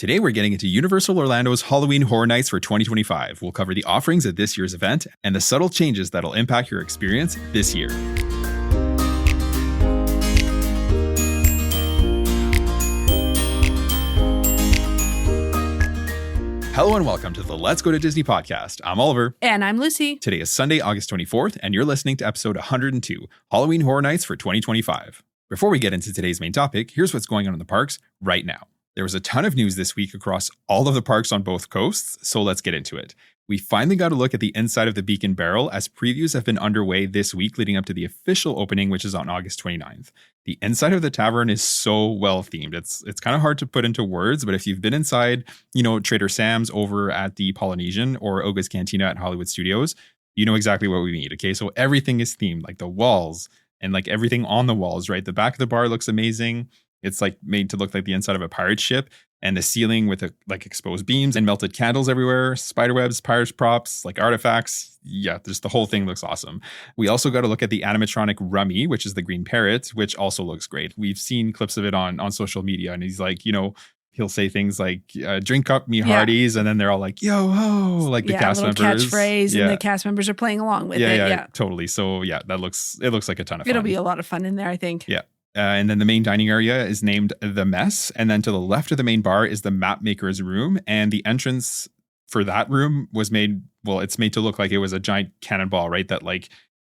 Today, we're getting into Universal Orlando's Halloween Horror Nights for 2025. We'll cover the offerings at this year's event and the subtle changes that'll impact your experience this year. Hello and welcome to the Let's Go to Disney podcast. I'm Oliver. And I'm Lucy. Today is Sunday, August 24th, and you're listening to episode 102, Halloween Horror Nights for 2025. Before we get into today's main topic, here's what's going on in the parks right now. There was a ton of news this week across all of the parks on both coasts, so let's get into it. We finally got a look at the inside of the Beacon Barrel as previews have been underway this week leading up to the official opening, which is on August 29th. The inside of the tavern is so well themed. It's kind of hard to put into words, but if you've been inside, Trader Sam's over at the Polynesian or Oga's Cantina at Hollywood Studios, you know exactly what we mean. Okay, so everything is themed, like the walls and like everything on the walls, right? The back of the bar looks amazing. It's like made to look like the inside of a pirate ship, and the ceiling with exposed beams and melted candles everywhere, spiderwebs, pirate props, like artifacts. Yeah, just the whole thing looks awesome. We also got to look at the animatronic Rummy, which is the green parrot, which also looks great. We've seen clips of it on social media, and he's like, he'll say things like, drink up me hearties, and then they're all like, yo ho, like the cast members. Catchphrase, and the cast members are playing along with it. Yeah, totally. So yeah, it looks like a ton of fun. It'll be a lot of fun in there, I think. Yeah. And then the main dining area is named The Mess. And then to the left of the main bar is the Map Maker's room. And the entrance for that room was it's made to look like it was a giant cannonball, right? That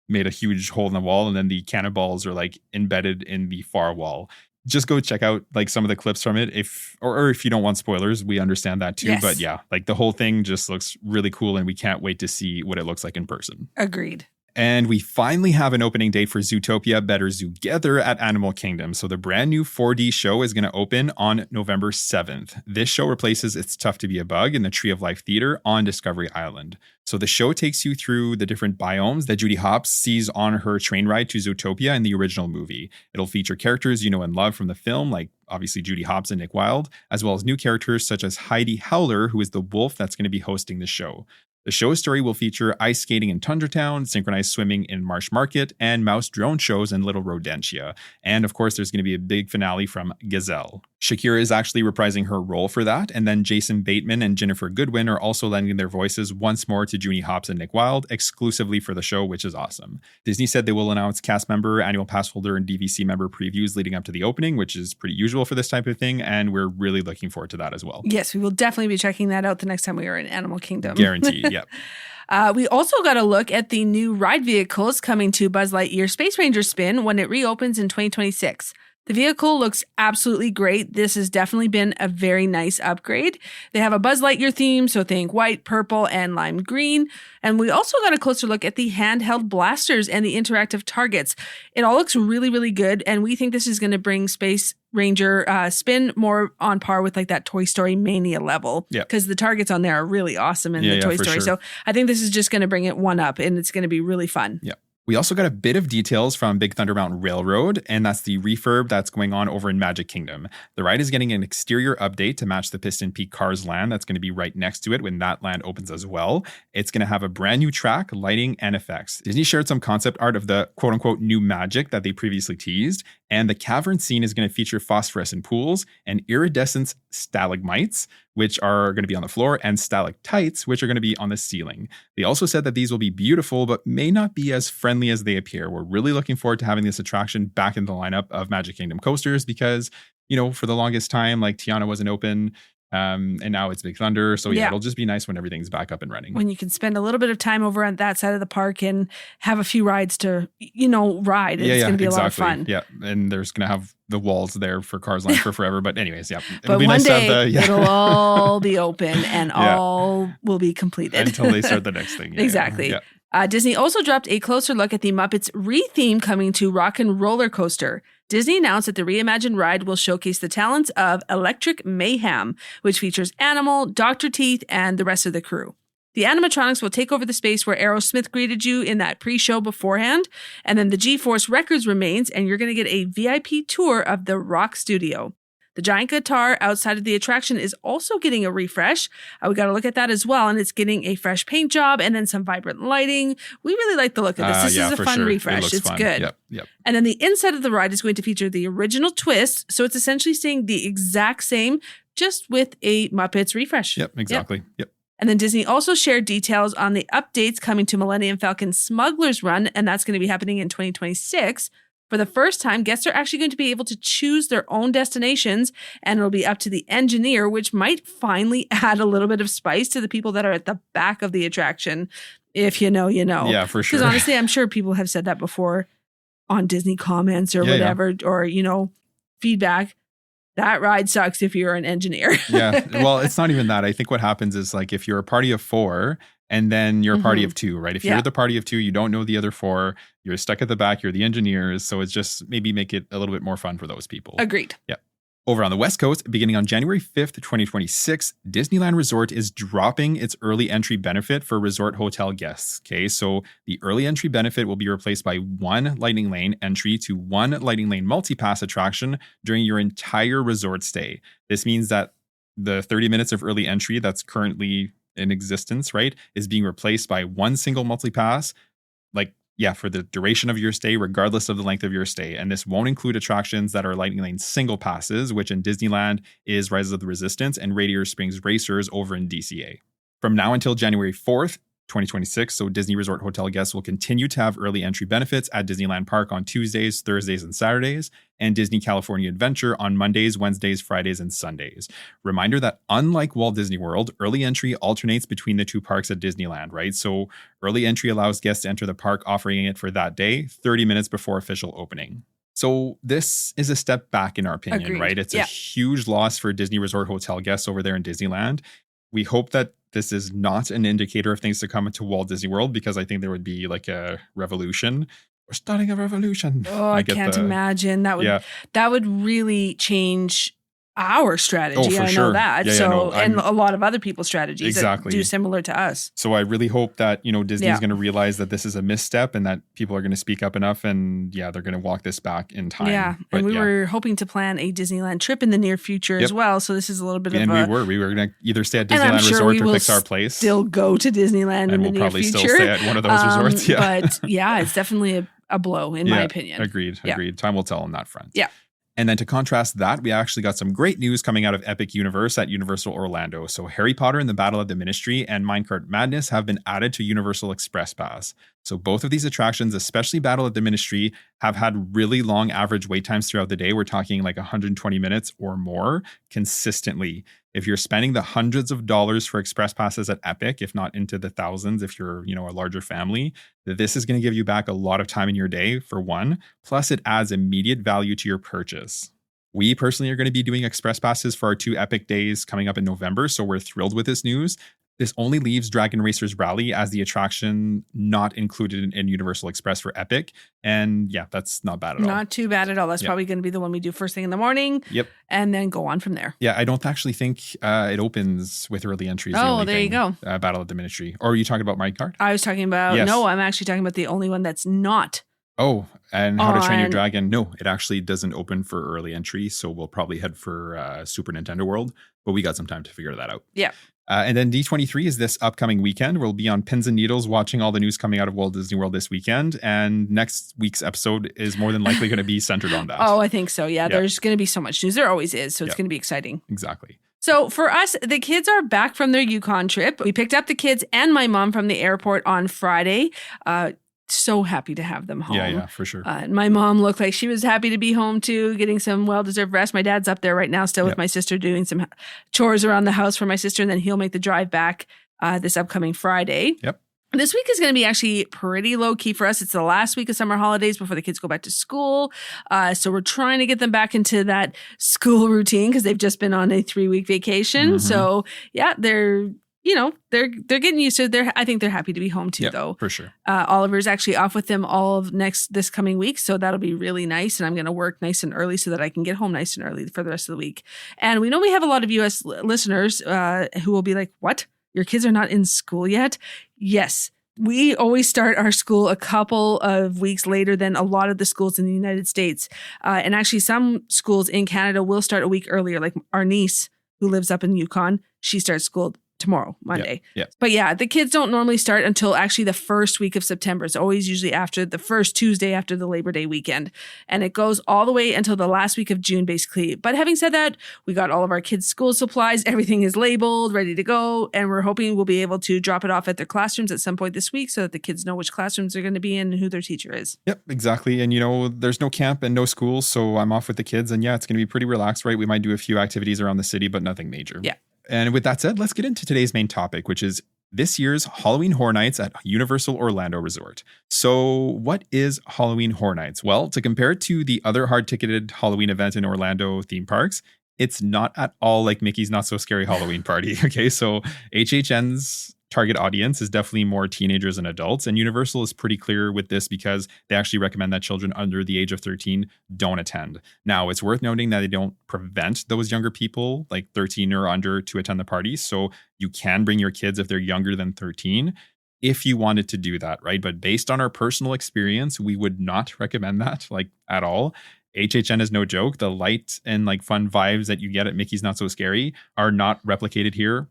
made a huge hole in the wall. And then the cannonballs are embedded in the far wall. Just go check out some of the clips from it. If you don't want spoilers, we understand that too. Yes. But yeah, the whole thing just looks really cool. And we can't wait to see what it looks like in person. Agreed. And we finally have an opening date for Zootopia Better Zoogether at Animal Kingdom. So the brand new 4D show is going to open on November 7th. This show replaces It's Tough to Be a Bug in the Tree of Life Theater on Discovery Island. So the show takes you through the different biomes that Judy Hopps sees on her train ride to Zootopia in the original movie. It'll feature characters you know and love from the film, like obviously Judy Hopps and Nick Wilde, as well as new characters such as Heidi Howler, who is the wolf that's going to be hosting the show. The show's story will feature ice skating in Tundra Town, synchronized swimming in Marsh Market, and mouse drone shows in Little Rodentia. And of course, there's going to be a big finale from Gazelle. Shakira is actually reprising her role for that, and then Jason Bateman and Jennifer Goodwin are also lending their voices once more to Judy Hopps and Nick Wilde, exclusively for the show, which is awesome. Disney said they will announce cast member, annual pass holder, and DVC member previews leading up to the opening, which is pretty usual for this type of thing, and we're really looking forward to that as well. Yes, we will definitely be checking that out the next time we are in Animal Kingdom. Guaranteed, yep. We also got a look at the new ride vehicles coming to Buzz Lightyear Space Ranger Spin when it reopens in 2026. The vehicle looks absolutely great. This has definitely been a very nice upgrade. They have a Buzz Lightyear theme, so think white, purple, and lime green. And we also got a closer look at the handheld blasters and the interactive targets. It all looks really, really good, and we think this is going to bring Space Ranger Spin more on par with that Toy Story Mania level. Yeah. Because the targets on there are really awesome in the Toy Story. Sure. So I think this is just going to bring it one up, and it's going to be really fun. Yeah. We also got a bit of details from Big Thunder Mountain Railroad, and that's the refurb that's going on over in Magic Kingdom. The ride is getting an exterior update to match the Piston Peak Cars land that's going to be right next to it when that land opens as well. It's going to have a brand new track, lighting, and effects. Disney shared some concept art of the quote-unquote new magic that they previously teased, and the cavern scene is going to feature phosphorescent pools and iridescent stalagmites, which are going to be on the floor, and stalactites, which are going to be on the ceiling. They also said that these will be beautiful, but may not be as friendly as they appear. We're really looking forward to having this attraction back in the lineup of Magic Kingdom coasters because, for the longest time, Tiana wasn't open. And now it's Big Thunder. So it'll just be nice when everything's back up and running. When you can spend a little bit of time over on that side of the park and have a few rides to, ride. It's going to be a lot of fun. Yeah. And there's going to have the walls there for Cars Land for forever. But anyways, yeah. But one day it'll all be open and all will be completed. Until they start the next thing. Yeah, exactly. Yeah. Disney also dropped a closer look at the Muppets re-theme coming to Rock and Roller Coaster. Disney announced that the reimagined ride will showcase the talents of Electric Mayhem, which features Animal, Dr. Teeth, and the rest of the crew. The animatronics will take over the space where Aerosmith greeted you in that pre-show beforehand, and then the G-Force Records remains, and you're going to get a VIP tour of the Rock Studio. The giant guitar outside of the attraction is also getting a refresh. We got to look at that as well. And it's getting a fresh paint job and then some vibrant lighting. We really like the look of this. This is a fun refresh. It's fun. Good. Yep. And then the inside of the ride is going to feature the original twist. So it's essentially staying the exact same just with a Muppets refresh. Yep, exactly. Yep. And then Disney also shared details on the updates coming to Millennium Falcon Smuggler's Run, and that's going to be happening in 2026. For the first time, guests are actually going to be able to choose their own destinations, and it'll be up to the engineer, which might finally add a little bit of spice to the people that are at the back of the attraction. If you know, you know. Yeah, for sure. Because honestly, I'm sure people have said that before on Disney comments or whatever, or, you know, feedback. That ride sucks if you're an engineer. Yeah. Well, it's not even that. I think what happens is like if you're a party of 4 and then you're a party of 2, right? If you're the party of 2, you don't know the other 4, you're stuck at the back, you're the engineers. So it's just maybe make it a little bit more fun for those people. Agreed. Yeah. Over on the West Coast, beginning on January 5th, 2026, Disneyland Resort is dropping its early entry benefit for resort hotel guests. Okay, so the early entry benefit will be replaced by 1 Lightning Lane entry to 1 Lightning Lane multi-pass attraction during your entire resort stay. This means that the 30 minutes of early entry that's currently in existence, right, is being replaced by 1 single multi-pass, for the duration of your stay, regardless of the length of your stay. And this won't include attractions that are Lightning Lane single passes, which in Disneyland is Rise of the Resistance and Radiator Springs Racers over in DCA. From now until January 4th, 2026, so Disney Resort Hotel guests will continue to have early entry benefits at Disneyland Park on Tuesdays, Thursdays, and Saturdays, and Disney California Adventure on Mondays, Wednesdays, Fridays, and Sundays. Reminder that unlike Walt Disney World, early entry alternates between the 2 parks at Disneyland, right? So early entry allows guests to enter the park offering it for that day, 30 minutes before official opening. So this is a step back in our opinion, Agreed. Right? It's a huge loss for Disney Resort Hotel guests over there in Disneyland. We hope that this is not an indicator of things to come into Walt Disney World, because I think there would be like a revolution. We're starting a revolution. Oh, I can't imagine. That would really change our strategy. I know that. And a lot of other people's strategies that do similar to us. So I really hope that, Disney's going to realize that this is a misstep and that people are going to speak up enough and they're going to walk this back in time. Yeah. But, and we were hoping to plan a Disneyland trip in the near future as well. So this is a little bit we were going to either stay at Disneyland Resort or Pixar Place. Still go to Disneyland in the near future. And we'll probably still stay at one of those resorts. Yeah. But it's definitely a blow in my opinion. Agreed. Time will tell on that front. Yeah. And then to contrast that, we actually got some great news coming out of Epic Universe at Universal Orlando. So Harry Potter and the Battle of the Ministry and Minecart Madness have been added to Universal Express Pass. So both of these attractions, especially Battle of the Ministry, have had really long average wait times throughout the day. We're talking like 120 minutes or more consistently. If you're spending the hundreds of dollars for Express Passes at Epic, if not into the thousands, if you're, a larger family, this is going to give you back a lot of time in your day, for one. Plus, it adds immediate value to your purchase. We personally are going to be doing Express Passes for our 2 Epic days coming up in November, so we're thrilled with this news. This only leaves Dragon Racers Rally as the attraction not included in Universal Express for Epic. And that's not bad at all. Not too bad at all. That's probably going to be the one we do first thing in the morning. Yep. And then go on from there. Yeah, I don't actually think it opens with early entries. There you go. Battle of the Ministry. Or are you talking about Minecart? I was talking about, no, I'm actually talking about the only one that's not. Oh, and How to Train Your Dragon. No, it actually doesn't open for early entry. So we'll probably head for Super Nintendo World. But we got some time to figure that out. Yeah. And then D23 is this upcoming weekend. We'll be on pins and needles watching all the news coming out of Walt Disney World this weekend. And next week's episode is more than likely going to be centered on that. Oh, I think so. Yeah, there's going to be so much news. There always is. So it's going to be exciting. Exactly. So for us, the kids are back from their Yukon trip. We picked up the kids and my mom from the airport on Friday. So happy to have them home. Yeah, for sure. My mom looked like she was happy to be home too, getting some well-deserved rest. My dad's up there right now still with my sister doing some chores around the house for my sister, and then he'll make the drive back this upcoming Friday. Yep. This week is going to be actually pretty low-key for us. It's the last week of summer holidays before the kids go back to school. So we're trying to get them back into that school routine because they've just been on a 3-week vacation. Mm-hmm. So they're getting used to it. I think they're happy to be home too, though. For sure. Oliver's actually off with them all of this coming week. So that'll be really nice. And I'm going to work nice and early so that I can get home nice and early for the rest of the week. And we know we have a lot of US listeners who will be like, what? Your kids are not in school yet? Yes. We always start our school a couple of weeks later than a lot of the schools in the United States. And actually some schools in Canada will start a week earlier. Like our niece who lives up in Yukon, she starts school tomorrow, Monday. Yeah. But yeah, the kids don't normally start until actually the first week of September. It's always usually after the first Tuesday after the Labor Day weekend. And it goes all the way until the last week of June, basically. But having said that, we got all of our kids' school supplies. Everything is labeled, ready to go. And we're hoping we'll be able to drop it off at their classrooms at some point this week so that the kids know which classrooms they're going to be in and who their teacher is. Yep, exactly. And, there's no camp and no school. So I'm off with the kids. And yeah, it's going to be pretty relaxed, right? We might do a few activities around the city, but nothing major. Yeah. And with that said, let's get into today's main topic, which is this year's Halloween Horror Nights at Universal Orlando Resort. So what is Halloween Horror Nights? Well, to compare it to the other hard-ticketed Halloween event in Orlando theme parks, it's not at all like Mickey's Not So Scary Halloween Party. Okay, so HHN's target audience is definitely more teenagers and adults. And Universal is pretty clear with this because they actually recommend that children under the age of 13 don't attend. Now, it's worth noting that they don't prevent those younger people, like 13 or under, to attend the party. So you can bring your kids if they're younger than 13 if you wanted to do that, right? But based on our personal experience, we would not recommend that, like, at all. HHN is no joke. The light and fun vibes that you get at Mickey's Not So Scary are not replicated here,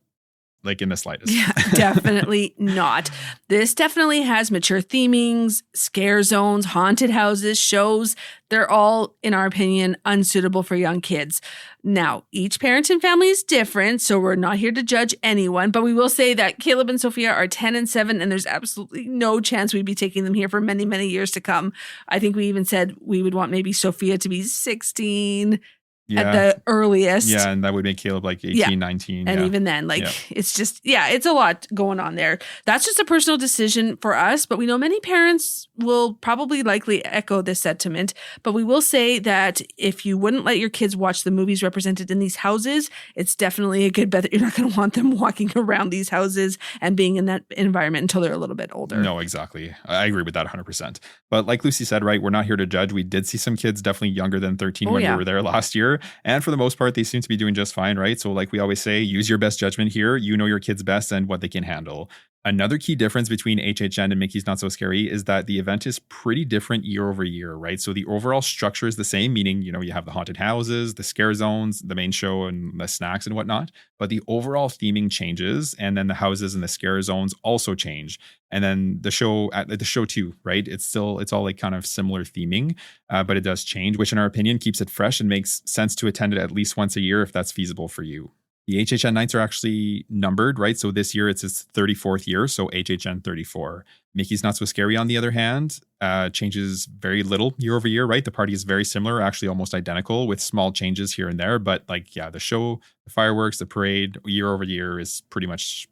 like, in the slightest. Yeah, definitely not. This definitely has mature themings, scare zones, haunted houses, shows. They're all, in our opinion, unsuitable for young kids. Now, each parent and family is different, so we're not here to judge anyone, but we will say that Caleb and Sophia are 10 and 7, and there's absolutely no chance we'd be taking them here for many, many years to come. I think we even said we would want maybe Sophia to be 16 at the earliest. Yeah, and that would make Caleb 18, 19. And even then, it's just, it's a lot going on there. That's just a personal decision for us, but we know many parents will probably likely echo this sentiment. But we will say that if you wouldn't let your kids watch the movies represented in these houses, it's definitely a good bet that you're not going to want them walking around these houses and being in that environment until they're a little bit older. No, exactly. I agree with that 100%. But like Lucy said, right, we're not here to judge. We did see some kids definitely younger than 13 when we were there last year. And for the most part, they seem to be doing just fine, right? So like we always say, use your best judgment here. You know your kids best and what they can handle. Another key difference between HHN and Mickey's Not So Scary is that the event is pretty different year over year, right? So the overall structure is the same, meaning, you have the haunted houses, the scare zones, the main show and the snacks and whatnot. But the overall theming changes, and then the houses and the scare zones also change. And then the show too, right? It's all kind of similar theming, but it does change, which in our opinion keeps it fresh and makes sense to attend it at least once a year if that's feasible for you. The HHN nights are actually numbered, right? So this year it's its 34th year, so HHN 34. Mickey's Not So Scary, on the other hand, changes very little year over year, right? The party is very similar, actually almost identical, with small changes here and there. But the show, the fireworks, the parade, year over year is pretty much,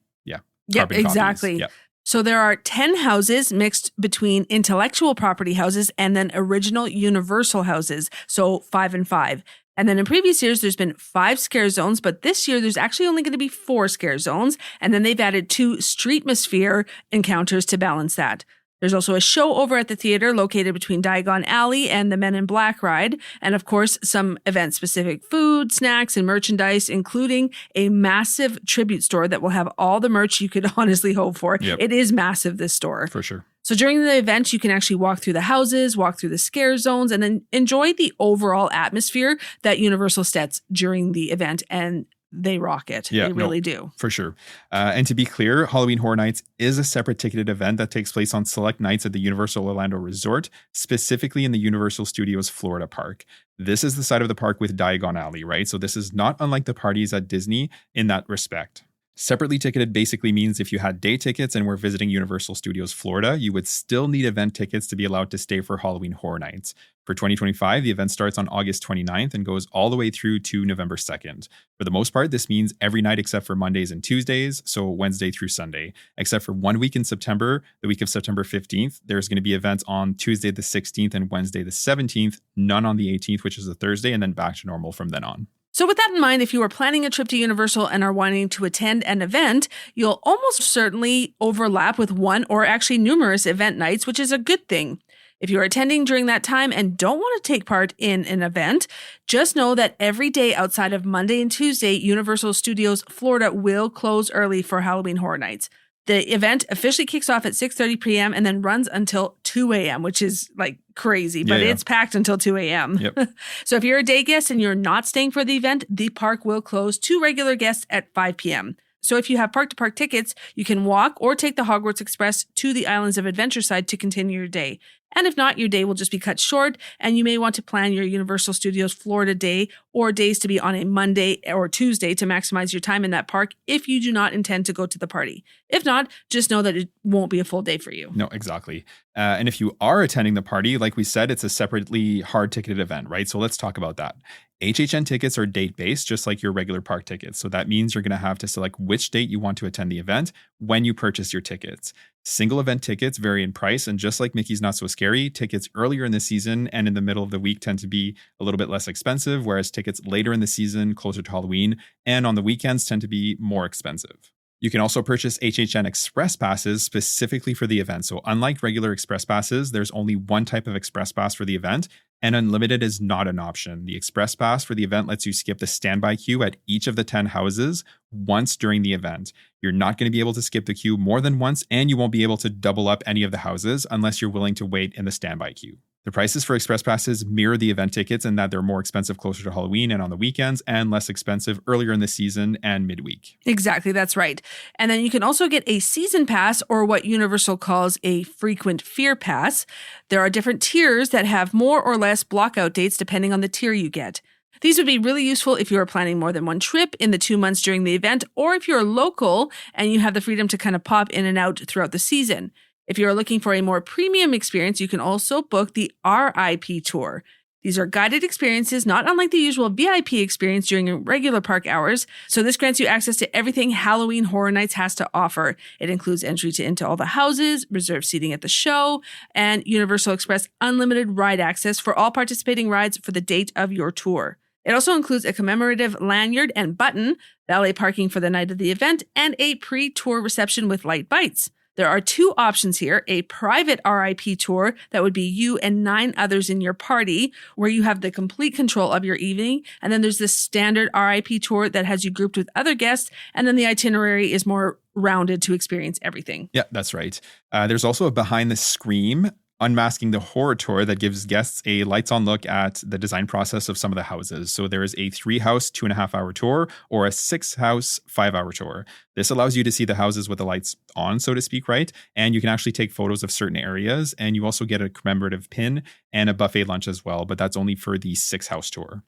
carbon exactly. Copies. So there are 10 houses mixed between intellectual property houses and then original Universal houses, so 5 and 5. And then in previous years, there's been 5 scare zones, but this year there's actually only going to be 4 scare zones. And then they've added 2 streetmosphere encounters to balance that. There's also a show over at the theater located between Diagon Alley and the Men in Black ride. And of course, some event-specific food, snacks, and merchandise, including a massive tribute store that will have all the merch you could honestly hope for. Yep. It is massive, this store. For sure. So during the event, you can actually walk through the houses, walk through the scare zones, and then enjoy the overall atmosphere that Universal sets during the event. And they rock it. Yeah, they really do. For sure. And to be clear, Halloween Horror Nights is a separate ticketed event that takes place on select nights at the Universal Orlando Resort, specifically in the Universal Studios Florida Park. This is the side of the park with Diagon Alley, right? So this is not unlike the parties at Disney in that respect. Separately ticketed basically means if you had day tickets and were visiting Universal Studios Florida, you would still need event tickets to be allowed to stay for Halloween Horror Nights. For 2025, the event starts on August 29th and goes all the way through to November 2nd. For the most part, this means every night except for Mondays and Tuesdays, so Wednesday through Sunday. Except for 1 week in September, the week of September 15th, there's going to be events on Tuesday the 16th and Wednesday the 17th, none on the 18th, which is a Thursday, and then back to normal from then on. So with that in mind, if you are planning a trip to Universal and are wanting to attend an event, you'll almost certainly overlap with one or actually numerous event nights, which is a good thing. If you're attending during that time and don't want to take part in an event, just know that every day outside of Monday and Tuesday, Universal Studios Florida will close early for Halloween Horror Nights. The event officially kicks off at 6:30 p.m. and then runs until 2 a.m., which is crazy, but it's packed until 2 a.m. Yep. So if you're a day guest and you're not staying for the event, the park will close to regular guests at 5 p.m. So if you have park-to-park tickets, you can walk or take the Hogwarts Express to the Islands of Adventure side to continue your day. And if not, your day will just be cut short, and you may want to plan your Universal Studios Florida day or days to be on a Monday or Tuesday to maximize your time in that park if you do not intend to go to the party. If not, just know that it won't be a full day for you. No, exactly. And if you are attending the party, like we said, it's a separately hard-ticketed event, right? So let's talk about that. HHN tickets are date-based, just like your regular park tickets. So that means you're going to have to select which date you want to attend the event when you purchase your tickets. Single event tickets vary in price, and just like Mickey's Not So Scary, tickets earlier in the season and in the middle of the week tend to be a little bit less expensive, whereas tickets later in the season, closer to Halloween, and on the weekends tend to be more expensive. You can also purchase HHN Express Passes specifically for the event. So unlike regular Express Passes, there's only one type of Express Pass for the event, and unlimited is not an option. The Express Pass for the event lets you skip the standby queue at each of the 10 houses once during the event. You're not going to be able to skip the queue more than once, and you won't be able to double up any of the houses unless you're willing to wait in the standby queue. The prices for Express Passes mirror the event tickets in that they're more expensive closer to Halloween and on the weekends, and less expensive earlier in the season and midweek. Exactly, that's right. And then you can also get a season pass, or what Universal calls a frequent fear pass. There are different tiers that have more or less blockout dates depending on the tier you get. These would be really useful if you are planning more than one trip in the 2 months during the event, or if you're local and you have the freedom to kind of pop in and out throughout the season. If you are looking for a more premium experience, you can also book the RIP tour. These are guided experiences, not unlike the usual VIP experience during regular park hours. So this grants you access to everything Halloween Horror Nights has to offer. It includes entry into all the houses, reserved seating at the show, and Universal Express unlimited ride access for all participating rides for the date of your tour. It also includes a commemorative lanyard and button, valet parking for the night of the event, and a pre-tour reception with light bites. There are 2 options here, a private RIP tour that would be you and 9 others in your party, where you have the complete control of your evening. And then there's this standard RIP tour that has you grouped with other guests. And then the itinerary is more rounded to experience everything. Yeah, that's right. There's also a Behind the Scream Unmasking the Horror tour that gives guests a lights-on look at the design process of some of the houses. So there is a 3-house, 2.5-hour tour, or a 6-house, 5-hour tour. This allows you to see the houses with the lights on, so to speak, right? And you can actually take photos of certain areas, and you also get a commemorative pin and a buffet lunch as well, but that's only for the 6-house tour.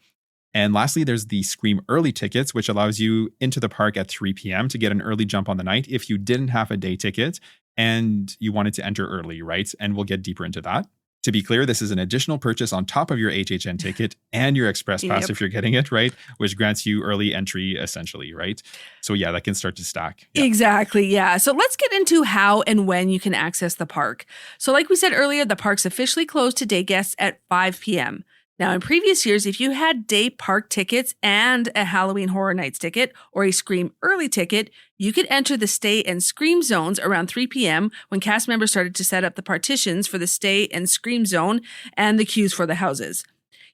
And lastly, there's the Scream Early tickets, which allows you into the park at 3 p.m. to get an early jump on the night if you didn't have a day ticket and you wanted to enter early, right? And we'll get deeper into that. To be clear, this is an additional purchase on top of your HHN ticket and your Express Pass if you're getting it, right? Which grants you early entry, essentially, right? So yeah, that can start to stack. Yeah. Exactly, yeah. So let's get into how and when you can access the park. So like we said earlier, the park's officially closed to day guests at 5 p.m. Now, in previous years, if you had day park tickets and a Halloween Horror Nights ticket or a Scream Early ticket, you could enter the stay and scream zones around 3 p.m. when cast members started to set up the partitions for the stay and scream zone and the queues for the houses.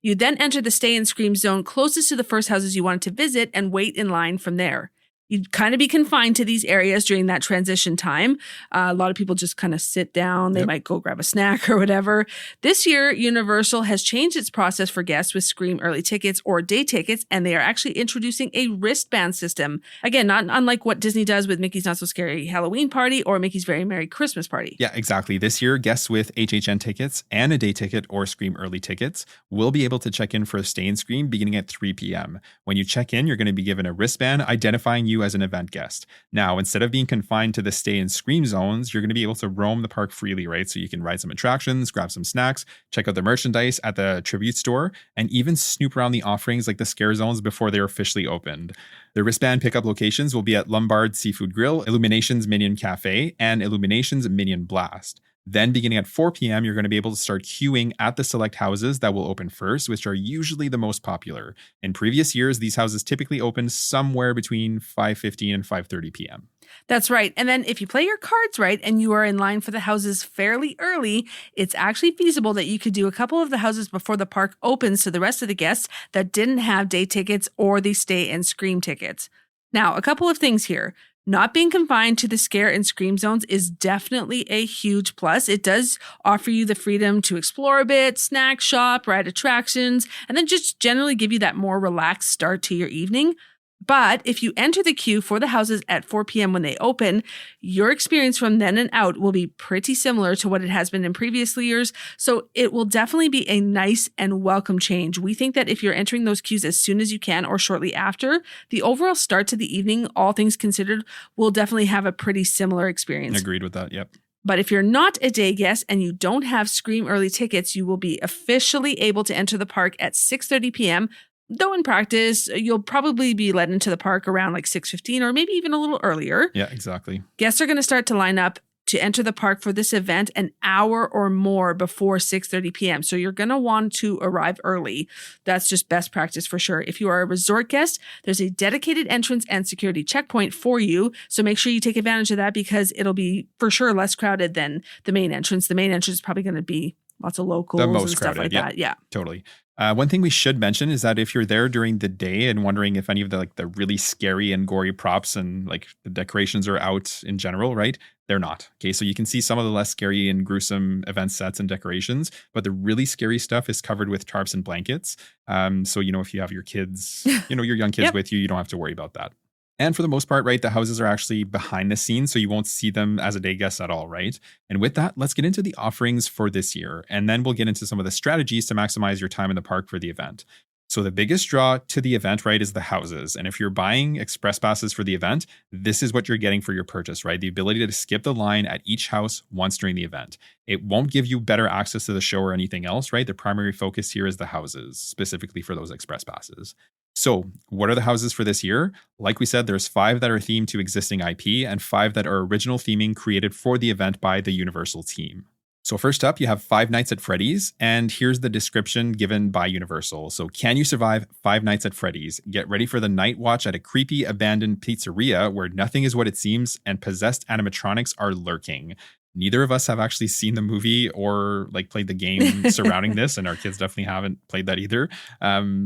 You then enter the stay and scream zone closest to the first houses you wanted to visit and wait in line from there. You'd kind of be confined to these areas during that transition time. A lot of people just kind of sit down. They might go grab a snack or whatever. This year, Universal has changed its process for guests with Scream Early tickets or day tickets, and they are actually introducing a wristband system. Again, not unlike what Disney does with Mickey's Not So Scary Halloween Party or Mickey's Very Merry Christmas Party. Yeah, exactly. This year, guests with HHN tickets and a day ticket or Scream Early tickets will be able to check in for a stay and scream beginning at 3 p.m. When you check in, you're going to be given a wristband identifying you as an event guest. Now, instead of being confined to the stay and scream zones, you're going to be able to roam the park freely, right? So you can ride some attractions, grab some snacks, check out the merchandise at the tribute store, and even snoop around the offerings like the scare zones before they're officially opened. The wristband pickup locations will be at Lombard Seafood Grill, Illuminations Minion Cafe, and Illuminations Minion Blast. Then beginning at 4 p.m., you're going to be able to start queuing at the select houses that will open first, which are usually the most popular. In previous years, these houses typically opened somewhere between 5:15 and 5:30 p.m. That's right. And then if you play your cards right and you are in line for the houses fairly early, it's actually feasible that you could do a couple of the houses before the park opens to the rest of the guests that didn't have day tickets or the stay and scream tickets. Now, a couple of things here. Not being confined to the scare and scream zones is definitely a huge plus. It does offer you the freedom to explore a bit, snack, shop, ride attractions, and then just generally give you that more relaxed start to your evening. But if you enter the queue for the houses at 4 p.m. when they open, your experience from then and out will be pretty similar to what it has been in previous years. So it will definitely be a nice and welcome change. We think that if you're entering those queues as soon as you can or shortly after, the overall start to the evening, all things considered, will definitely have a pretty similar experience. Agreed with that. Yep. But if you're not a day guest and you don't have Scream early tickets, you will be officially able to enter the park at 6:30 p.m., though in practice, you'll probably be led into the park around like 6:15 or maybe even a little earlier. Yeah, exactly. Guests are going to start to line up to enter the park for this event an hour or more before 6:30 p.m. So you're going to want to arrive early. That's just best practice for sure. If you are a resort guest, there's a dedicated entrance and security checkpoint for you. So make sure you take advantage of that because it'll be for sure less crowded than the main entrance. The main entrance is probably going to be lots of locals and stuff like that. Yeah, totally. One thing we should mention is that if you're there during the day and wondering if any of the really scary and gory props and like the decorations are out in general, right? They're not. Okay, so you can see some of the less scary and gruesome event sets and decorations, but the really scary stuff is covered with tarps and blankets. So, if you have your kids, your young kids Yep. with you, you don't have to worry about that. And for the most part, right, the houses are actually behind the scenes, so you won't see them as a day guest at all, right? And with that, let's get into the offerings for this year, and then we'll get into some of the strategies to maximize your time in the park for the event. So the biggest draw to the event, right, is the houses. And if you're buying express passes for the event, this is what you're getting for your purchase, right? The ability to skip the line at each house once during the event. It won't give you better access to the show or anything else, right? The primary focus here is the houses, specifically for those express passes. So what are the houses for this year? Like we said, there's 5 that are themed to existing IP and 5 that are original theming created for the event by the Universal team. So first up, you have Five Nights at Freddy's, and here's the description given by Universal. So can you survive 5 nights at Freddy's? Get ready for the night watch at a creepy abandoned pizzeria where nothing is what it seems and possessed animatronics are lurking. Neither of us have actually seen the movie or played the game surrounding this, and our kids definitely haven't played that either.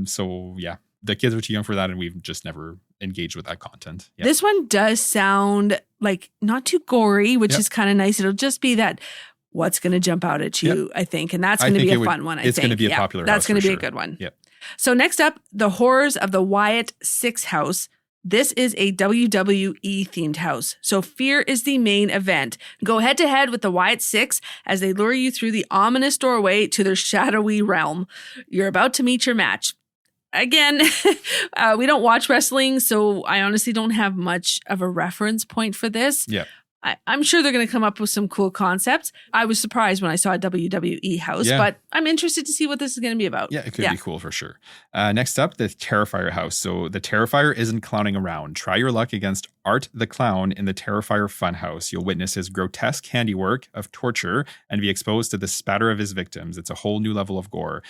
So yeah. The kids are too young for that, and we've just never engaged with that content. Yeah. This one does sound like not too gory, which is kind of nice. It'll just be that what's going to jump out at you, I think. And that's going to be a fun one, I think. It's going to be a popular house. That's going to be a good one. Yep. So next up, The Horrors of the Wyatt Six House. This is a WWE themed house. So fear is the main event. Go head to head with the Wyatt Six as they lure you through the ominous doorway to their shadowy realm. You're about to meet your match. Again, we don't watch wrestling, so I honestly don't have much of a reference point for this. Yeah. I'm sure they're going to come up with some cool concepts. I was surprised when I saw a WWE house, but I'm interested to see what this is going to be about. Yeah, it could be cool for sure. Next up, the Terrifier house. So the Terrifier isn't clowning around. Try your luck against Art the Clown in the Terrifier Funhouse. You'll witness his grotesque handiwork of torture and be exposed to the spatter of his victims. It's a whole new level of gore.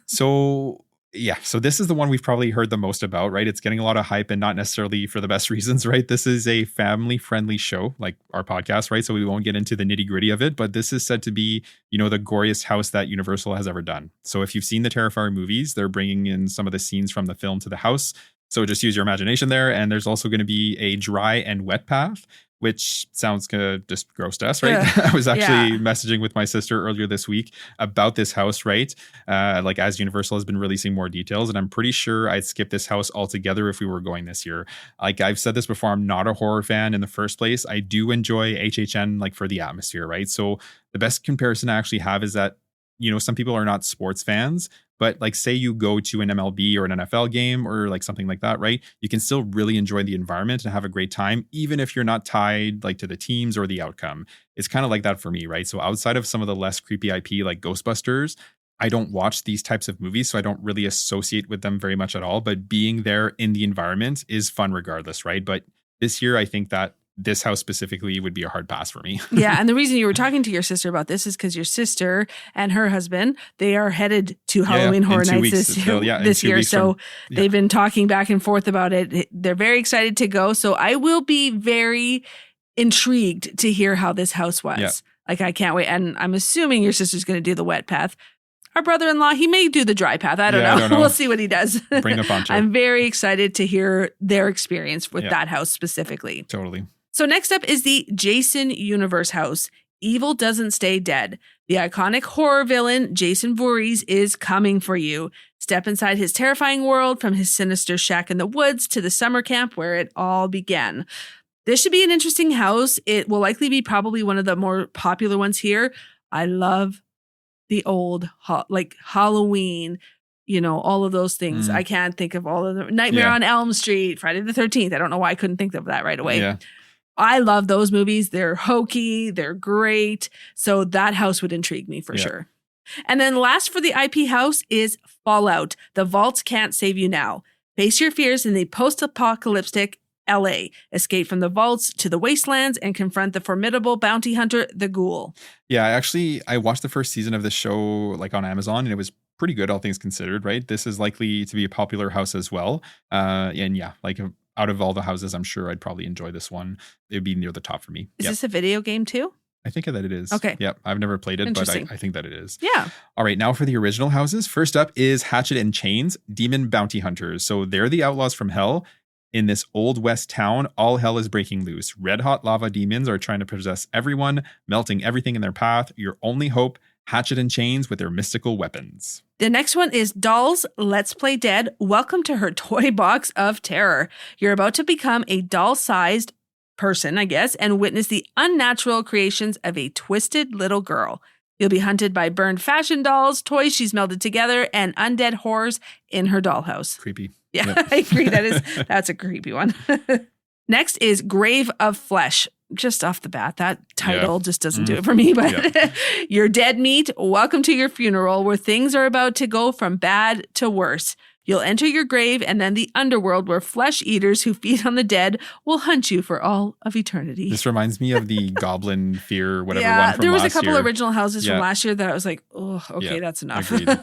So this is the one we've probably heard the most about, right? It's getting a lot of hype and not necessarily for the best reasons, right? This is a family-friendly show, like our podcast, right? So we won't get into the nitty-gritty of it, but this is said to be, the goriest house that Universal has ever done. So if you've seen the Terrifier movies, they're bringing in some of the scenes from the film to the house. So just use your imagination there. And there's also going to be a dry and wet path, which sounds gonna just gross to us, right? I was actually messaging with my sister earlier this week about this house, right? As Universal has been releasing more details, and I'm pretty sure I'd skip this house altogether if we were going this year. Like I've said this before, I'm not a horror fan in the first place. I do enjoy HHN for the atmosphere, right? So the best comparison I actually have is that, some people are not sports fans, but say you go to an MLB or an NFL game or something like that, right? You can still really enjoy the environment and have a great time, even if you're not tied to the teams or the outcome. It's kind of like that for me, right? So outside of some of the less creepy IP like Ghostbusters, I don't watch these types of movies, so I don't really associate with them very much at all. But being there in the environment is fun regardless, right? But this year, I think that this house specifically would be a hard pass for me. Yeah. And the reason you were talking to your sister about this is because your sister and her husband, they are headed to Halloween Horror Nights this year. So they've been talking back and forth about it. They're very excited to go. So I will be very intrigued to hear how this house was. Yeah. I can't wait. And I'm assuming your sister's going to do the wet path. Our brother-in-law, he may do the dry path. I don't know. We'll see what he does. Bring a poncho. I'm very excited to hear their experience with that house specifically. Totally. So next up is the Jason Universe house. Evil doesn't stay dead. The iconic horror villain, Jason Voorhees, is coming for you. step inside his terrifying world, from his sinister shack in the woods to the summer camp where it all began. This should be an interesting house. It will likely be probably one of the more popular ones here. I love the old, like Halloween, all of those things. I can't think of all of them. Nightmare on Elm Street, Friday the 13th. I don't know why I couldn't think of that right away. Yeah. I love those movies. They're hokey. They're great. So that house would intrigue me for sure. And then last for the IP house is Fallout. The Vaults Can't Save You Now. Face your fears in the post-apocalyptic LA. Escape from the vaults to the wastelands and confront the formidable bounty hunter, the Ghoul. Yeah, I watched the first season of the show like on Amazon, and it was pretty good, all things considered, right? This is likely to be a popular house as well. And yeah, like out of all the houses, I'm sure I'd probably enjoy this one. It'd be near the top for me. Is this a video game too? I think that it is. Okay. Yep. I've never played it, but I think that it is. Yeah. All right. Now for the original houses. First up is Hatchet and Chains, Demon Bounty Hunters. So they're the outlaws from hell. In this old west town, all hell is breaking loose. Red hot lava demons are trying to possess everyone, melting everything in their path. Your only hope, Hatchet and Chains with their mystical weapons. The next one is Dolls Let's Play Dead. Welcome to her toy box of terror. You're about to become a doll-sized person, I guess, and witness the unnatural creations of a twisted little girl. You'll be hunted by burned fashion dolls, toys she's melded together, and undead horrors in her dollhouse. Creepy. Yeah, Yep. I agree. That's a creepy one. Next is Grave of Flesh. Just off the bat, that title just doesn't do it for me, but you're dead meat. Welcome to your funeral, where things are about to go from bad to worse. You'll enter your grave and then the underworld, where flesh eaters who feed on the dead will hunt you for all of eternity. This reminds me of the Goblin Fear, whatever one from last year. There was a couple original houses from last year that I was like, oh, okay, that's enough. Agreed.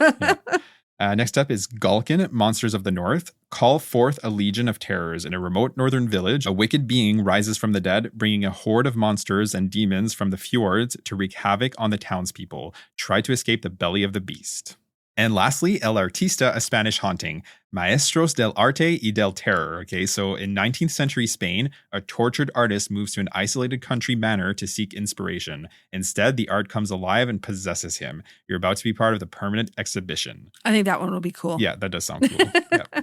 Next up is Galkin, Monsters of the North. Call forth a legion of terrors. In a remote northern village, a wicked being rises from the dead, bringing a horde of monsters and demons from the fjords to wreak havoc on the townspeople. Try to escape the belly of the beast. And lastly, El Artista, a Spanish haunting. Maestros del Arte y del Terror. Okay, so in 19th century Spain, a tortured artist moves to an isolated country manor to seek inspiration. Instead, the art comes alive and possesses him. You're about to be part of the permanent exhibition. I think that one will be cool. Yeah, that does sound cool. Yeah.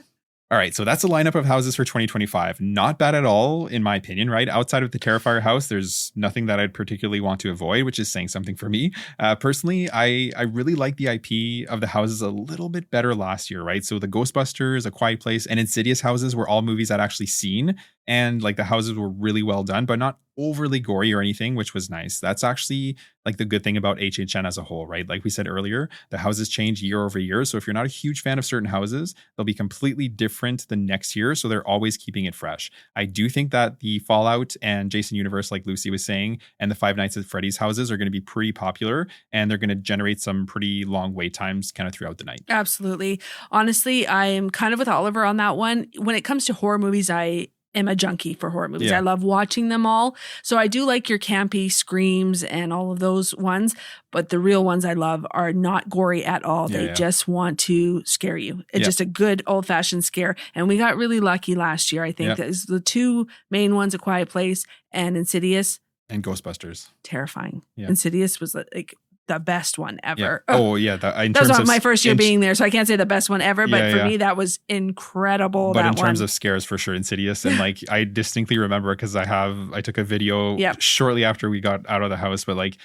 All right, so that's a lineup of houses for 2025. Not bad at all, in my opinion, right? Outside of the Terrifier house, there's nothing that I'd particularly want to avoid, which is saying something for me. Personally, I really like the IP of the houses a little bit better last year, right? So the Ghostbusters, A Quiet Place, and Insidious houses were all movies I'd actually seen. And like the houses were really well done, but not overly gory or anything, which was nice. That's actually like the good thing about HHN as a whole, right? Like we said earlier, the houses change year over year. So if you're not a huge fan of certain houses, they'll be completely different the next year. So they're always keeping it fresh. I do think that the Fallout and Jason Universe, like Lucy was saying, and the Five Nights at Freddy's houses are going to be pretty popular, and they're going to generate some pretty long wait times kind of throughout the night. Absolutely. Honestly, I am kind of with Oliver on that one. When it comes to horror movies, I am a junkie for horror movies. I love watching them all. So I do like your campy Screams and all of those ones, but the real ones I love are not gory at all. They just want to scare you. It's just a good old-fashioned scare. And we got really lucky last year, I think. That is the two main ones, A Quiet Place and Insidious. And Ghostbusters. Terrifying. Insidious was like the best one ever. Yeah. Oh, yeah. That was not my first year being there, so I can't say the best one ever, but for me, that was incredible. But in terms of scares, for sure, Insidious. And like, I distinctly remember because I took a video shortly after we got out of the house, but like,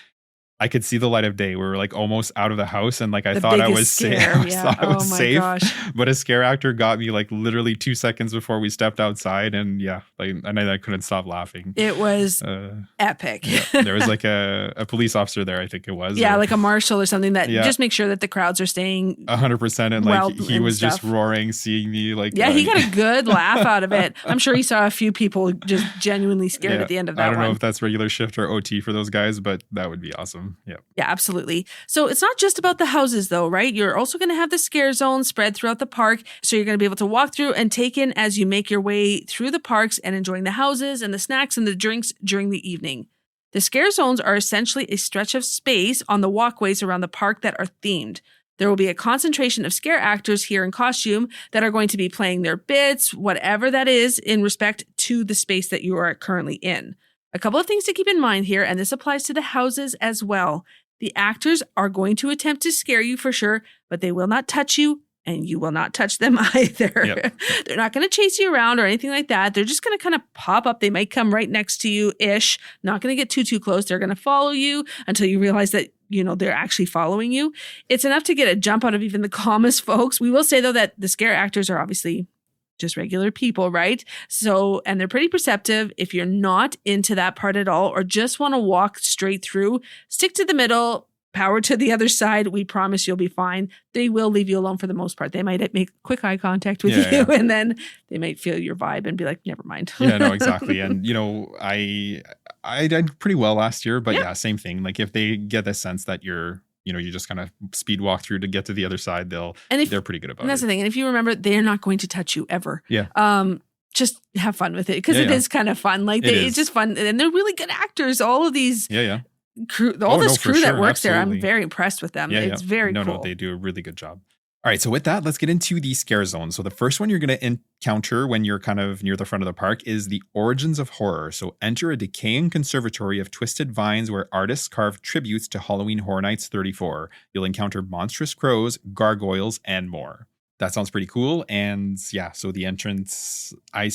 I could see the light of day. We were like almost out of the house, and like I thought I was safe. I was safe. Gosh. But a scare actor got me like literally 2 seconds before we stepped outside, and I couldn't stop laughing. It was epic. There was like a police officer there, I think it was. Like a marshal or something that just make sure that the crowds are staying 100%, and like he was just roaring, seeing me like. Yeah, he got a good laugh out of it. I'm sure he saw a few people just genuinely scared at the end of that one. I don't know if that's regular shift or OT for those guys, but that would be awesome. Yeah, absolutely. So it's not just about the houses though, right? You're also going to have the scare zone spread throughout the park. So you're going to be able to walk through and take in as you make your way through the parks and enjoying the houses and the snacks and the drinks during the evening. The scare zones are essentially a stretch of space on the walkways around the park that are themed. There will be a concentration of scare actors here in costume that are going to be playing their bits, whatever that is, in respect to the space that you are currently in. A couple of things to keep in mind here, and this applies to the houses as well. The actors are going to attempt to scare you for sure, but they will not touch you, and you will not touch them either. Yep. They're not going to chase you around or anything like that. They're just going to kind of pop up. They might come right next to you-ish. Not going to get too close. They're going to follow you until you realize that, they're actually following you. It's enough to get a jump out of even the calmest folks. We will say, though, that the scare actors are obviously just regular people, right? So, and they're pretty perceptive. If you're not into that part at all or just want to walk straight through, stick to the middle. Power to the other side. We promise you'll be fine. They will leave you alone for the most part. They might make quick eye contact with you and then they might feel your vibe and be like, never mind. Yeah, no, exactly. And, I did pretty well last year, but yeah, same thing. Like if they get the sense that you just kind of speed walk through to get to the other side, they're pretty good about it. And that's the thing. And if you remember, they're not going to touch you ever. Yeah. Just have fun with it because it is kind of fun. Like it's just fun. And they're really good actors. All of these. Yeah. Crew, crew that works there, I'm very impressed with them. It's very cool. No, they do a really good job. All right, so with that, let's get into the scare zone. So the first one you're going to encounter when you're kind of near the front of the park is the Origins of Horror. So enter a decaying conservatory of twisted vines where artists carve tributes to Halloween Horror Nights 34. You'll encounter monstrous crows, gargoyles, and more. That sounds pretty cool. And yeah, so the entrance, I've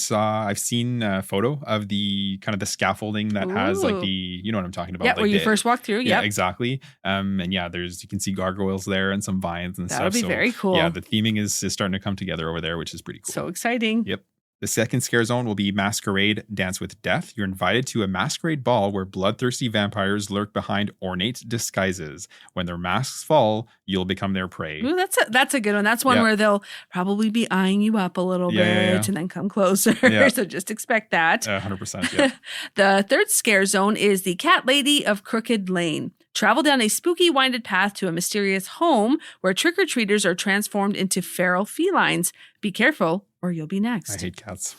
seen a photo of the kind of the scaffolding that has like you know what I'm talking about. Yeah, like where you first walk through. Yeah, exactly. And yeah, you can see gargoyles there and some vines and stuff. That would be very cool. Yeah, the theming is starting to come together over there, which is pretty cool. So exciting. Yep. The second scare zone will be Masquerade Dance with Death. You're invited to a masquerade ball where bloodthirsty vampires lurk behind ornate disguises. When their masks fall, you'll become their prey. Ooh, that's a good one. That's one where they'll probably be eyeing you up a little bit and then come closer. Yeah. So just expect that. 100%. Yeah. The third scare zone is the Cat Lady of Crooked Lane. Travel down a spooky winded path to a mysterious home where trick-or-treaters are transformed into feral felines. Be careful or you'll be next. I hate cats.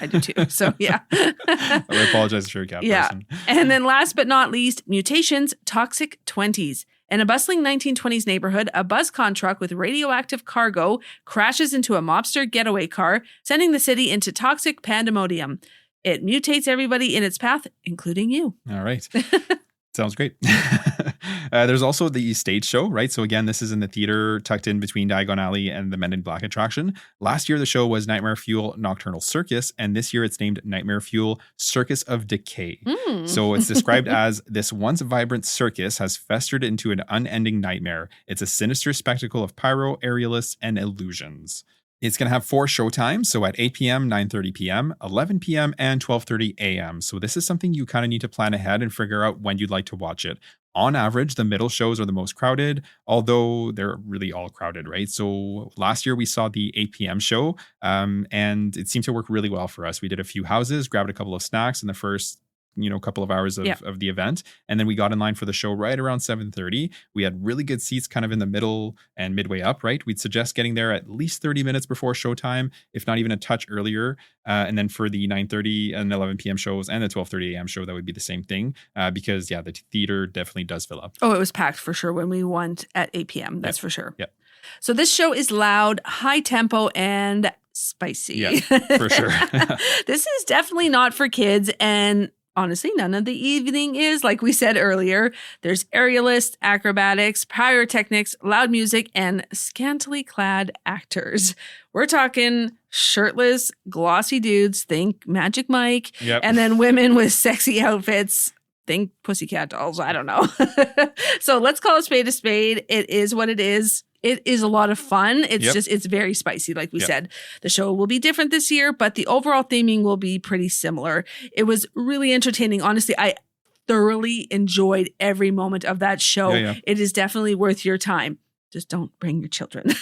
I do too. So yeah. I apologize if you're a cat person. And then last but not least, Mutations Toxic 20s. In a bustling 1920s neighborhood, a BuzzCon truck with radioactive cargo crashes into a mobster getaway car, sending the city into toxic pandemonium. It mutates everybody in its path, including you. All right. Sounds great. There's also the stage show, right? So again, this is in the theater tucked in between Diagon Alley and the Men in Black attraction. Last year, the show was Nightmare Fuel Nocturnal Circus, and this year it's named Nightmare Fuel Circus of Decay. So it's described as this once vibrant circus has festered into an unending nightmare. It's a sinister spectacle of pyro, aerialists, and illusions. It's going to have 4 show times, so at 8 p.m., 9:30 p.m., 11 p.m., and 12:30 a.m. So this is something you kind of need to plan ahead and figure out when you'd like to watch it. On average, the middle shows are the most crowded, although they're really all crowded, right? So last year we saw the 8 p.m. show, and it seemed to work really well for us. We did a few houses, grabbed a couple of snacks in the first couple of hours of the event. And then we got in line for the show right around 7:30. We had really good seats kind of in the middle and midway up, right? We'd suggest getting there at least 30 minutes before showtime, if not even a touch earlier. And then for the 9:30 and 11 p.m. shows and the 12:30 a.m. show, that would be the same thing because, the theater definitely does fill up. Oh, it was packed for sure when we went at 8 p.m. That's for sure. Yep. So this show is loud, high tempo, and spicy. Yeah, for sure. This is definitely not for kids, and honestly, none of the evening is. Like we said earlier, there's aerialists, acrobatics, pyrotechnics, loud music, and scantily clad actors. We're talking shirtless, glossy dudes, think Magic Mike, and then women with sexy outfits, think Pussycat Dolls. I don't know. So let's call a spade a spade. It is what it is. It is a lot of fun. It's it's very spicy, like we said. The show will be different this year, but the overall theming will be pretty similar. It was really entertaining. Honestly, I thoroughly enjoyed every moment of that show. It is definitely worth your time. Just don't bring your children.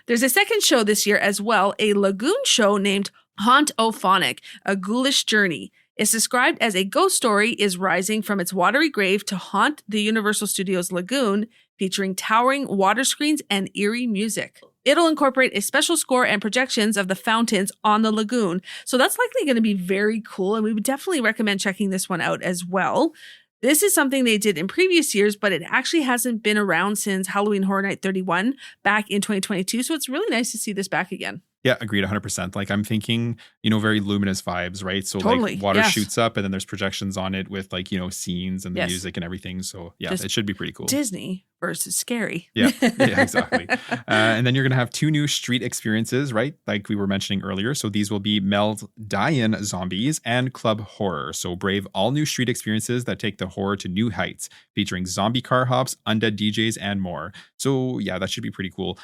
There's a second show this year as well, a lagoon show named Haunt-O-Phonic, A Ghoulish Journey. It's described as a ghost story is rising from its watery grave to haunt the Universal Studios lagoon, featuring towering water screens and eerie music. It'll incorporate a special score and projections of the fountains on the lagoon. So that's likely going to be very cool, and we would definitely recommend checking this one out as well. This is something they did in previous years, but it actually hasn't been around since Halloween Horror Night 31 back in 2022. So it's really nice to see this back again. Yeah, agreed 100%. Like I'm thinking, very luminous vibes, right? So Totally. like water Yes. shoots up and then there's projections on it with like, scenes and the Yes. music and everything. So yeah, Just it should be pretty cool. Disney versus scary. Yeah, exactly. And then you're going to have 2 new street experiences, right? Like we were mentioning earlier. So these will be Mel's Die-In Zombies and Club Horror. So brave all new street experiences that take the horror to new heights, featuring zombie car hops, undead DJs, and more. So yeah, that should be pretty cool.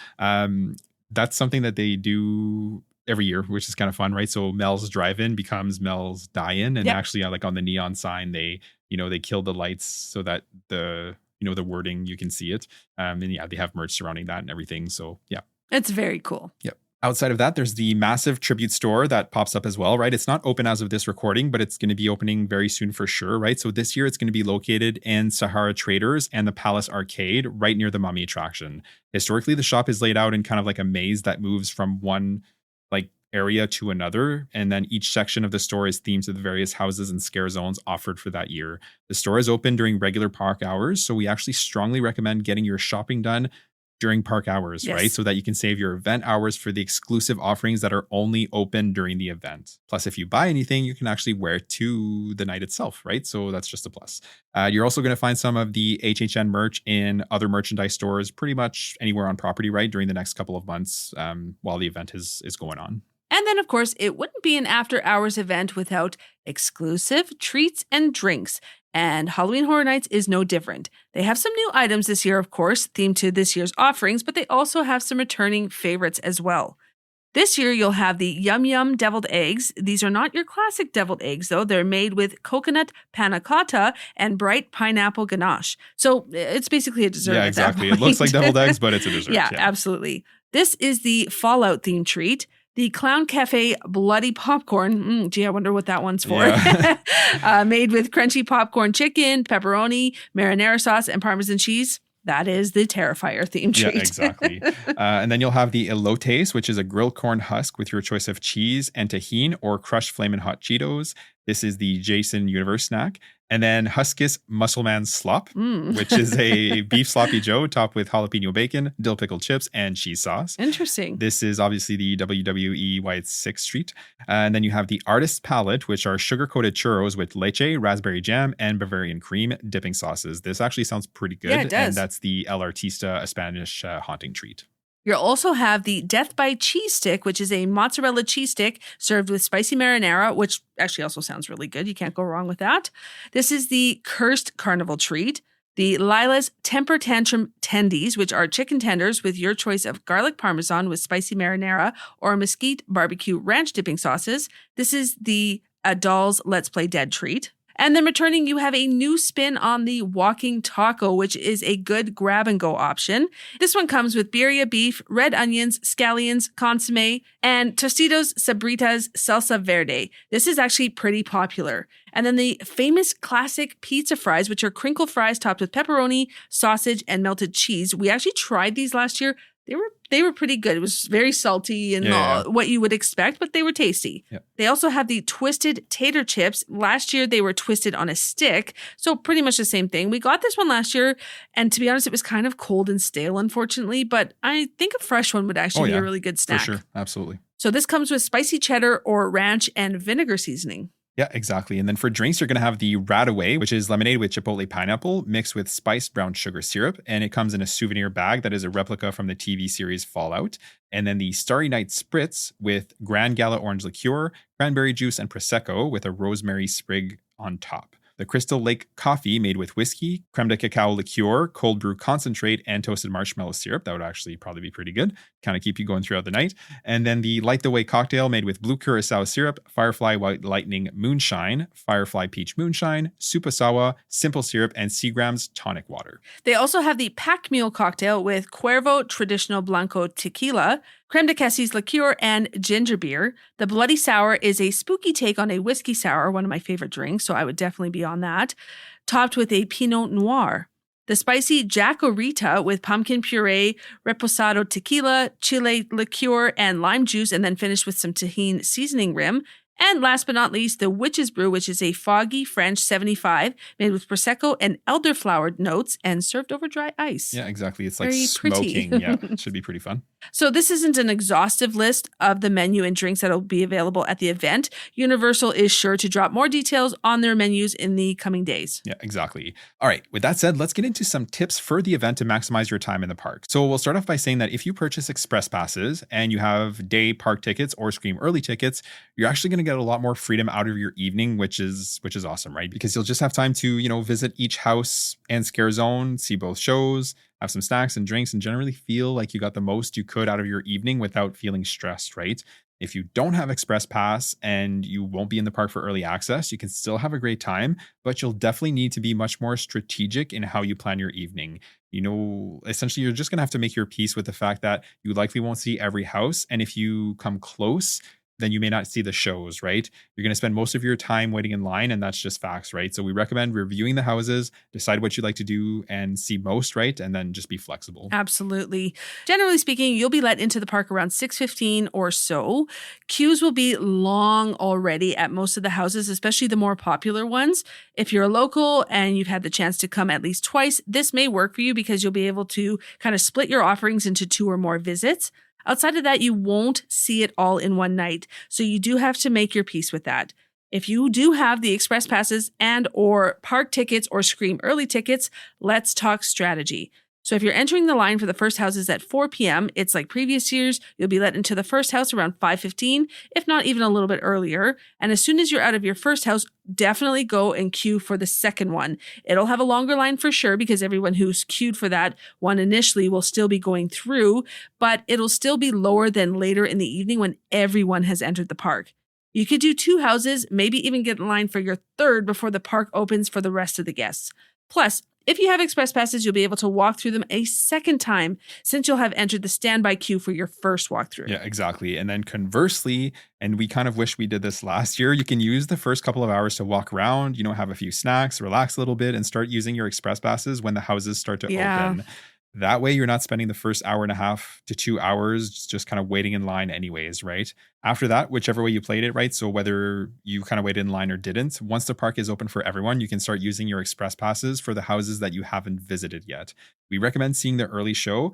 That's something that they do every year, which is kind of fun, right? So Mel's Drive-In becomes Mel's Die-In, and actually, like on the neon sign, they kill the lights so that the wording, you can see it. And yeah, they have merch surrounding that and everything. So yeah, it's very cool. Yep. Outside of that, there's the massive tribute store that pops up as well, right? It's not open as of this recording, but it's going to be opening very soon for sure, right? So this year it's going to be located in Sahara Traders and the Palace Arcade, right near the Mummy attraction. Historically, the shop is laid out in kind of like a maze that moves from one like area to another, and then each section of the store is themed to the various houses and scare zones offered for that year. The store is open during regular park hours, so we actually strongly recommend getting your shopping done during park hours, right? So that you can save your event hours for the exclusive offerings that are only open during the event. Plus, if you buy anything, you can actually wear it to the night itself, right? So that's just a plus. You're also going to find some of the HHN merch in other merchandise stores, pretty much anywhere on property, right? During the next couple of months while the event is going on. And then, of course, it wouldn't be an after-hours event without exclusive treats and drinks. And Halloween Horror Nights is no different. They have some new items this year, of course, themed to this year's offerings, but they also have some returning favorites as well. This year, you'll have the Yum Yum deviled eggs. These are not your classic deviled eggs, though. They're made with coconut panna cotta and bright pineapple ganache. So it's basically a dessert. Yeah, exactly. It looks like deviled eggs, but it's a dessert. Yeah, absolutely. This is the Fallout themed treat. The Clown Cafe Bloody Popcorn. Gee, I wonder what that one's for. Yeah. Made with crunchy popcorn chicken, pepperoni, marinara sauce, and Parmesan cheese. That is the Terrifier themed treat. Yeah, exactly. And then you'll have the elotes, which is a grilled corn husk with your choice of cheese and tahini or crushed flamin' hot Cheetos. This is the Jason Universe snack. And then Huskus Muscleman Slop, which is a beef sloppy joe topped with jalapeno bacon, dill pickle chips, and cheese sauce. Interesting. This is obviously the WWE White 6th Street. And then you have the Artist's Palette, which are sugar-coated churros with leche, raspberry jam, and Bavarian cream dipping sauces. This actually sounds pretty good. Yeah, it does. And that's the El Artista, a Spanish haunting treat. You'll also have the Death by Cheese Stick, which is a mozzarella cheese stick served with spicy marinara, which actually also sounds really good. You can't go wrong with that. This is the Cursed Carnival treat. The Lila's Temper Tantrum Tendies, which are chicken tenders with your choice of garlic parmesan with spicy marinara or mesquite barbecue ranch dipping sauces. This is the Doll's Let's Play Dead treat. And then returning, you have a new spin on the Walking Taco, which is a good grab-and-go option. This one comes with birria beef, red onions, scallions, consomme, and Tostitos Sabritas Salsa Verde. This is actually pretty popular. And then the famous classic pizza fries, which are crinkle fries topped with pepperoni, sausage, and melted cheese. We actually tried these last year. They were pretty good. It was very salty and what you would expect, but they were tasty. Yep. They also have the twisted tater chips. Last year, they were twisted on a stick. So pretty much the same thing. We got this one last year. And to be honest, it was kind of cold and stale, unfortunately. But I think a fresh one would actually be a really good snack. For sure. Absolutely. So this comes with spicy cheddar or ranch and vinegar seasoning. Yeah, exactly. And then for drinks, you're going to have the Radaway, which is lemonade with chipotle pineapple mixed with spiced brown sugar syrup. And it comes in a souvenir bag that is a replica from the TV series Fallout. And then the Starry Night Spritz with Grand Gala orange liqueur, cranberry juice, and Prosecco with a rosemary sprig on top. The Crystal Lake Coffee made with whiskey, creme de cacao liqueur, cold brew concentrate, and toasted marshmallow syrup. That would actually probably be pretty good. Kind of keep you going throughout the night. And then the Light the Way cocktail made with blue curacao syrup, Firefly White Lightning Moonshine, Firefly Peach Moonshine, Supasawa, simple syrup, and Seagram's tonic water. They also have the Pack Mule cocktail with Cuervo Traditional Blanco Tequila, creme de cassis liqueur, and ginger beer. The Bloody Sour is a spooky take on a whiskey sour, one of my favorite drinks, so I would definitely be on that, topped with a Pinot Noir. The spicy Jacorita with pumpkin puree, reposado tequila, chile liqueur, and lime juice, and then finished with some tahini seasoning rim. And last but not least, the Witch's Brew, which is a foggy French 75 made with Prosecco and elderflower notes and served over dry ice. Yeah, exactly. It's Very like smoking. pretty. Yeah, it should be pretty fun. So this isn't an exhaustive list of the menu and drinks that will be available at the event. Universal is sure to drop more details on their menus in the coming days. Yeah, exactly. All right. With that said, let's get into some tips for the event to maximize your time in the park. So we'll start off by saying that if you purchase express passes and you have day park tickets or Scream Early tickets, you're actually going to get a lot more freedom out of your evening, which is awesome, right? Because you'll just have time to, visit each house and scare zone, see both shows, have some snacks and drinks, and generally feel like you got the most you could out of your evening without feeling stressed, right? If you don't have Express Pass and you won't be in the park for early access, you can still have a great time, but you'll definitely need to be much more strategic in how you plan your evening. Essentially, you're just going to have to make your peace with the fact that you likely won't see every house. And if you come close, then you may not see the shows, right? You're going to spend most of your time waiting in line, and that's just facts, right? So we recommend reviewing the houses, decide what you'd like to do and see most, right? And then just be flexible. Absolutely. Generally speaking, you'll be let into the park around 6:15 or so. Queues will be long already at most of the houses, especially the more popular ones. If you're a local and you've had the chance to come at least twice, this may work for you because you'll be able to kind of split your offerings into 2 or more visits. Outside of that, you won't see it all in one night. So you do have to make your peace with that. If you do have the express passes and or park tickets or Scream Early tickets, let's talk strategy. So if you're entering the line for the first houses at 4 p.m., it's like previous years, you'll be let into the first house around 5:15, if not even a little bit earlier. And as soon as you're out of your first house, definitely go and queue for the second one. It'll have a longer line for sure because everyone who's queued for that one initially will still be going through, but it'll still be lower than later in the evening when everyone has entered the park. You could do 2 houses, maybe even get in line for your third before the park opens for the rest of the guests. Plus, if you have express passes, you'll be able to walk through them a second time since you'll have entered the standby queue for your first walkthrough. Yeah, exactly. And then conversely, and we kind of wish we did this last year, you can use the first couple of hours to walk around, have a few snacks, relax a little bit, and start using your express passes when the houses start to open. That way, you're not spending the first hour and a half to 2 hours just kind of waiting in line anyways, right? After that, whichever way you played it, right? So whether you kind of waited in line or didn't, once the park is open for everyone, you can start using your express passes for the houses that you haven't visited yet. We recommend seeing the early show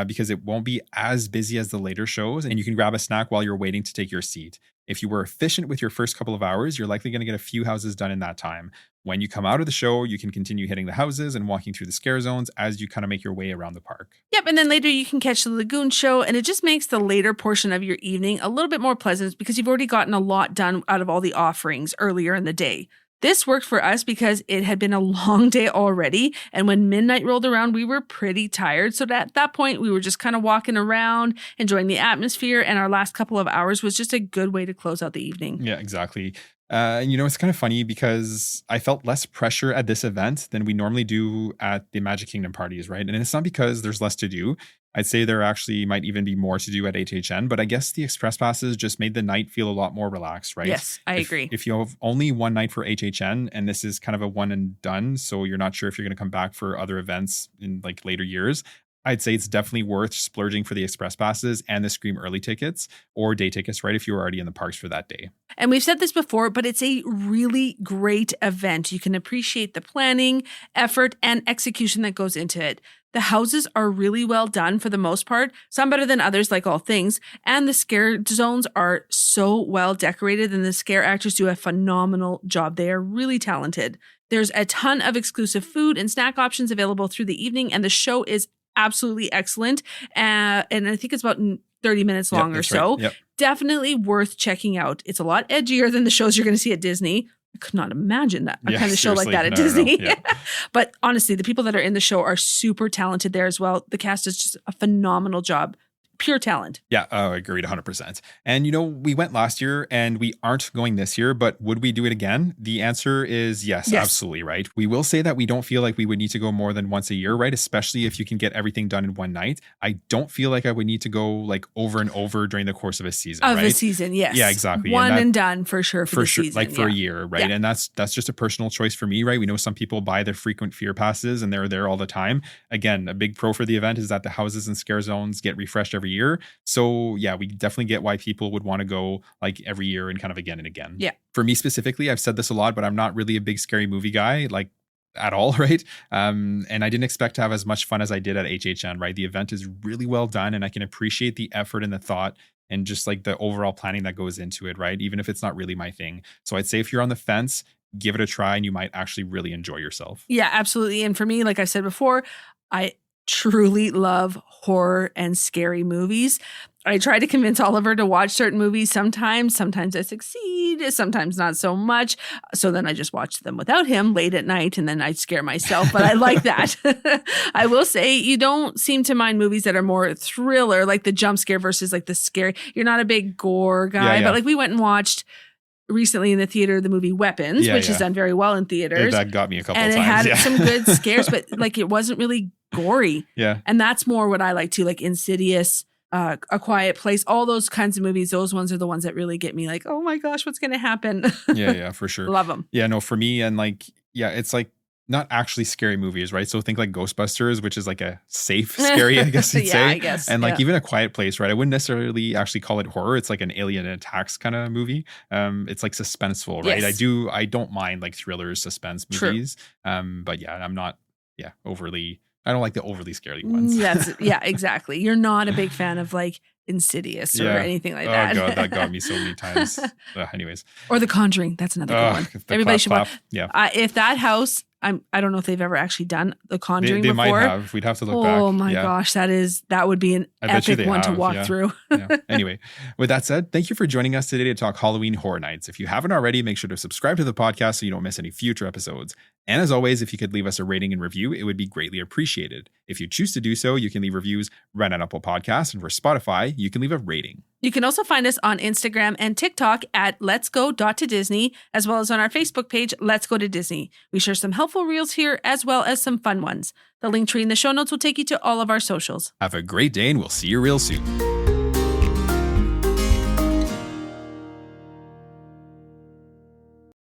because it won't be as busy as the later shows, and you can grab a snack while you're waiting to take your seat. If you were efficient with your first couple of hours, you're likely going to get a few houses done in that time. When you come out of the show, you can continue hitting the houses and walking through the scare zones as you kind of make your way around the park. Yep, and then later you can catch the Lagoon show, and it just makes the later portion of your evening a little bit more pleasant because you've already gotten a lot done out of all the offerings earlier in the day. This worked for us because it had been a long day already, and when midnight rolled around, we were pretty tired. So at that point, we were just kind of walking around, enjoying the atmosphere, and our last couple of hours was just a good way to close out the evening. Yeah, exactly. It's kind of funny because I felt less pressure at this event than we normally do at the Magic Kingdom parties, right? And it's not because there's less to do. I'd say there actually might even be more to do at HHN, but I guess the express passes just made the night feel a lot more relaxed, right? Yes, I agree. If you have only one night for HHN and this is kind of a one and done, so you're not sure if you're going to come back for other events in like later years, I'd say it's definitely worth splurging for the express passes and the Scream Early tickets or day tickets, right? If you were already in the parks for that day. And we've said this before, but it's a really great event. You can appreciate the planning, effort, and execution that goes into it. The houses are really well done for the most part, some better than others, like all things. And the scare zones are so well decorated, and the scare actors do a phenomenal job. They are really talented. There's a ton of exclusive food and snack options available through the evening, and the show is absolutely excellent. And I think it's about 30 minutes long or so. Right. Yep. Definitely worth checking out. It's a lot edgier than the shows you're going to see at Disney. I could not imagine that a kind of show like that at Disney. No. Yeah. But honestly, the people that are in the show are super talented there as well. The cast does just a phenomenal job. Pure talent. Yeah, agreed 100%. And, we went last year and we aren't going this year, but would we do it again? The answer is yes, absolutely, right? We will say that we don't feel like we would need to go more than once a year, right? Especially if you can get everything done in one night. I don't feel like I would need to go like over and over during the course of a season, right? Of a season, yes. Yeah, exactly. One and done for sure for the sure, season. like for a year, right? Yeah. And that's just a personal choice for me, right? We know some people buy their frequent fear passes and they're there all the time. Again, a big pro for the event is that the houses and scare zones get refreshed every year. So yeah, we definitely get why people would want to go like every year and kind of again and again. Yeah. For me specifically, I've said this a lot, but I'm not really a big scary movie guy. Like at all, right? And I didn't expect to have as much fun as I did at HHN, right? The event is really well done, and I can appreciate the effort and the thought and just like the overall planning that goes into it, right? Even if it's not really my thing. So I'd say if you're on the fence, give it a try and you might actually really enjoy yourself. Yeah, absolutely. And for me, like I said before, I truly love horror and scary movies. I try to convince Oliver to watch certain movies sometimes I succeed, sometimes not so much. So then I just watch them without him late at night and then I scare myself. But I like that. I will say you don't seem to mind movies that are more thriller, like the jump scare versus like the scary. You're not a big gore guy, but like we went and watched recently in the theater the movie Weapons, which has done very well in theaters. That got me a couple times. And it had some good scares, but like it wasn't really gory. Yeah. And that's more what I like too, like Insidious, A Quiet Place, all those kinds of movies. Those ones are the ones that really get me like, oh my gosh, what's going to happen? Yeah, for sure. Love them. Yeah, no, for me, and like, yeah, it's like not actually scary movies, right? So think like Ghostbusters, which is like a safe scary, I guess you'd say. I guess. And like even A Quiet Place, right? I wouldn't necessarily actually call it horror. It's like an alien attacks kind of movie. It's like suspenseful, right? Yes. I don't mind like thrillers, suspense movies. But yeah, I'm not I don't like the overly scary ones. Yeah, exactly. You're not a big fan of like Insidious or anything like that. Oh God, that got me so many times. Anyways. Or The Conjuring. That's another good one. Everybody should watch. Yeah. If that house, I don't know if they've ever actually done The Conjuring they before. Might have. We'd have to look back. Oh my gosh, that would be an epic one to walk through. Anyway, with that said, thank you for joining us today to talk Halloween Horror Nights. If you haven't already, make sure to subscribe to the podcast so you don't miss any future episodes. And as always, if you could leave us a rating and review, it would be greatly appreciated. If you choose to do so, you can leave reviews right on Apple Podcasts, and for Spotify, you can leave a rating. You can also find us on Instagram and TikTok at Let's Go.to-Disney, as well as on our Facebook page, Let's Go to Disney. We share some helpful reels here, as well as some fun ones. The link tree in the show notes will take you to all of our socials. Have a great day, and we'll see you real soon.